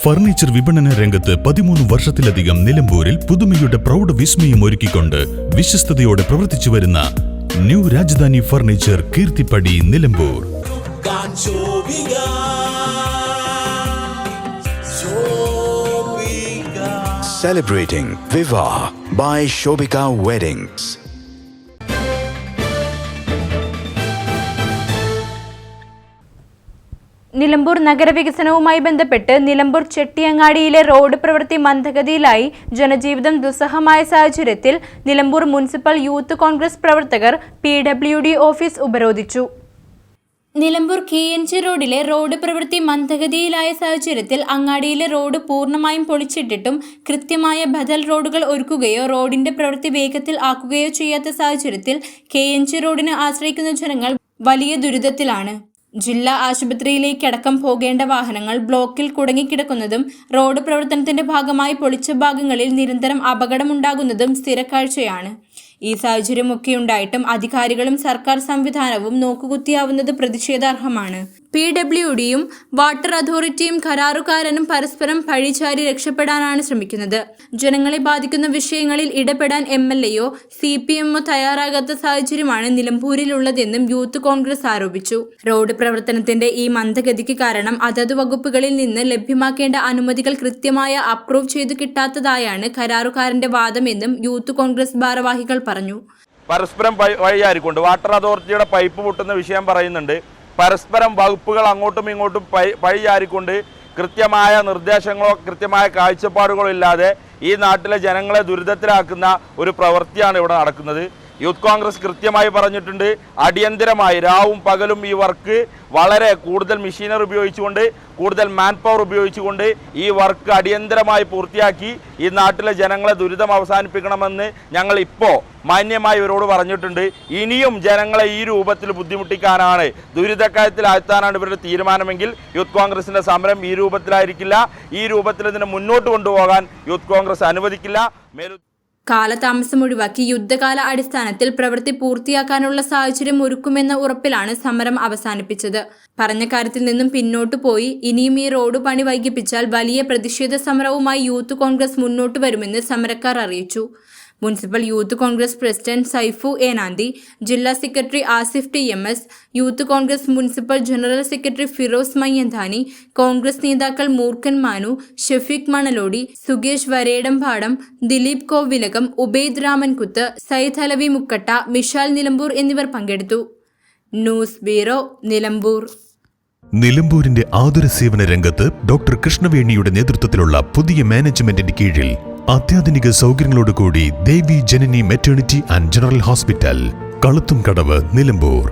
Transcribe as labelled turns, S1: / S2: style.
S1: Furniture വിപണന രംഗത്ത് 13 വർഷത്തിലധികം നിലമ്പൂരിൽ പുതുമയുടെ പ്രൗഢ വിസ്മയം ഒരുക്കിക്കൊണ്ട് വിശ്വസ്തയോടെ പ്രവർത്തിച്ചു വരുന്ന new Rajadhani furniture Keerthippadi Nilambur.
S2: Celebrating Viva by Shobika Weddings.
S3: Nilambur നഗരവികസനവുമായി ബന്ധപ്പെട്ട് നിലമ്പൂർ ചെട്ടിയങ്ങാടിയിലെ റോഡ് പ്രവൃത്തി മന്ദഗതിയിലായി ജനജീവിതം ദുസ്സഹമായ സാഹചര്യത്തിൽ നിലമ്പൂർ മുനിസിപ്പൽ യൂത്ത് കോൺഗ്രസ് പ്രവർത്തകർ PWD ഓഫീസ് ഉപരോധിച്ചു. നിലമ്പൂർ KNG റോഡിലെ റോഡ് പ്രവൃത്തി മന്ദഗതിയിലായ സാഹചര്യത്തിൽ അങ്ങാടിയിലെ റോഡ് പൂർണ്ണമായും പൊളിച്ചിട്ടിട്ടും കൃത്യമായ ബദൽ റോഡുകൾ ഒരുക്കുകയോ റോഡിന്റെ പ്രവൃത്തി വേഗത്തിൽ ആക്കുകയോ ചെയ്യാത്ത സാഹചര്യത്തിൽ KNG റോഡിനെ ആശ്രയിക്കുന്ന ജനങ്ങൾ വലിയ ദുരിതത്തിലാണ്. ജില്ലാ ആശുപത്രിയിലേക്കടക്കം പോകേണ്ട വാഹനങ്ങൾ ബ്ലോക്കിൽ കുടുങ്ങിക്കിടക്കുന്നതും റോഡ് പ്രവർത്തനത്തിന്റെ ഭാഗമായി പൊളിച്ച ഭാഗങ്ങളിൽ നിരന്തരം അപകടമുണ്ടാകുന്നതും സ്ഥിരക്കാഴ്ചയാണ്. ഈ സാഹചര്യമൊക്കെയുണ്ടായിട്ടും അധികാരികളും സർക്കാർ സംവിധാനവും നോക്കുകുത്തിയാവുന്നത് പ്രതിഷേധാർഹമാണ്. PWDയും വാട്ടർ അതോറിറ്റിയും കരാറുകാരനും പരസ്പരം പഴിചാരി രക്ഷപ്പെടാനാണ് ശ്രമിക്കുന്നത്. ജനങ്ങളെ ബാധിക്കുന്ന വിഷയങ്ങളിൽ ഇടപെടാൻ MLAയോ CPMോ തയ്യാറാകാത്ത സാഹചര്യമാണ് നിലമ്പൂരിലുള്ളതെന്നും യൂത്ത് കോൺഗ്രസ് ആരോപിച്ചു. റോഡ് പ്രവർത്തനത്തിന്റെ ഈ മന്ദഗതിക്ക് കാരണം അതത് വകുപ്പുകളിൽ നിന്ന് ലഭ്യമാക്കേണ്ട അനുമതികൾ കൃത്യമായി അപ്രൂവ് ചെയ്തു കിട്ടാത്തതായാണ് കരാറുകാരന്റെ വാദമെന്നും യൂത്ത് കോൺഗ്രസ് ഭാരവാഹികൾ പറഞ്ഞു.
S4: പരസ്പരം വഴിയായിരിക്കൊണ്ട് വാട്ടർ അതോറിറ്റിയുടെ പൈപ്പ് പൊട്ടുന്ന വിഷയം പറയുന്നുണ്ട്. പരസ്പരം വകുപ്പുകൾ അങ്ങോട്ടും ഇങ്ങോട്ടും പഴിചാരിക്കൊണ്ട് കൃത്യമായ നിർദ്ദേശങ്ങളോ കൃത്യമായ കാഴ്ചപ്പാടുകളോ ഇല്ലാതെ ഈ നാട്ടിലെ ജനങ്ങളെ ദുരിതത്തിലാക്കുന്ന ഒരു പ്രവൃത്തിയാണ് ഇവിടെ നടക്കുന്നത്. യൂത്ത് കോൺഗ്രസ് കൃത്യമായി പറഞ്ഞിട്ടുണ്ട്, അടിയന്തരമായി രാവും പകലും ഈ വർക്ക് വളരെ കൂടുതൽ മെഷീനറി ഉപയോഗിച്ചുകൊണ്ട് കൂടുതൽ മാൻ പവർ ഉപയോഗിച്ചുകൊണ്ട് ഈ വർക്ക് അടിയന്തരമായി പൂർത്തിയാക്കി ഈ നാട്ടിലെ ജനങ്ങളെ ദുരിതം അവസാനിപ്പിക്കണമെന്ന് ഞങ്ങൾ ഇപ്പോൾ മാന്യമായി ഇവരോട് പറഞ്ഞിട്ടുണ്ട്. ഇനിയും ജനങ്ങളെ ഈ രൂപത്തിൽ ബുദ്ധിമുട്ടിക്കാനാണ്, ദുരിതക്കയത്തിലാഴ്ത്താനാണ് ഇവരുടെ തീരുമാനമെങ്കിൽ യൂത്ത് കോൺഗ്രസിൻ്റെ സമരം ഈ രൂപത്തിലായിരിക്കില്ല. ഈ രൂപത്തിൽ ഇതിനെ മുന്നോട്ട് കൊണ്ടുപോകാൻ യൂത്ത് കോൺഗ്രസ് അനുവദിക്കില്ല.
S3: കാലതാമസം ഒഴിവാക്കി യുദ്ധകാല അടിസ്ഥാനത്തിൽ പ്രവൃത്തി പൂർത്തിയാക്കാനുള്ള സാഹചര്യം ഒരുക്കുമെന്ന ഉറപ്പിലാണ് സമരം അവസാനിപ്പിച്ചത്. പറഞ്ഞ കാര്യത്തിൽ നിന്നും പിന്നോട്ടു പോയി ഇനിയും ഈ റോഡ് പണി വൈകിപ്പിച്ചാൽ വലിയ പ്രതിഷേധ സമരവുമായി യൂത്ത് കോൺഗ്രസ് മുന്നോട്ട് വരുമെന്ന് സമരക്കാർ അറിയിച്ചു. Municipal youth Congress president Saifu Enanthi, ജില്ലാ secretary Asif TMS, youth Congress municipal general secretary Firoz Mayyanthani, Congress നേതാക്കൾ മൂർഖൻ മാനു, ഷഫീഖ് മണലോടി, സുകേഷ് വരേടംപാടം, ദിലീപ് കോവിലകം, ഉബൈദ് രാമൻകുത്ത്, സയ്യിദ് അലവി മുക്കട്ട, മിഷാൽ നിലമ്പൂർ എന്നിവർ പങ്കെടുത്തു. News bureau, Nilambur.
S1: നിലമ്പൂരിന്റെ ആതുര സേവന രംഗത്ത് ഡോക്ടർ കൃഷ്ണവേണിയുടെ നേതൃത്വത്തിലുള്ള പുതിയ മാനേജ്മെന്റിന്റെ കീഴിൽ അത്യാധുനിക സൗകര്യങ്ങളോടുകൂടി Devi Janani maternity and general hospital, Kaluthumkadavu, Nilambur.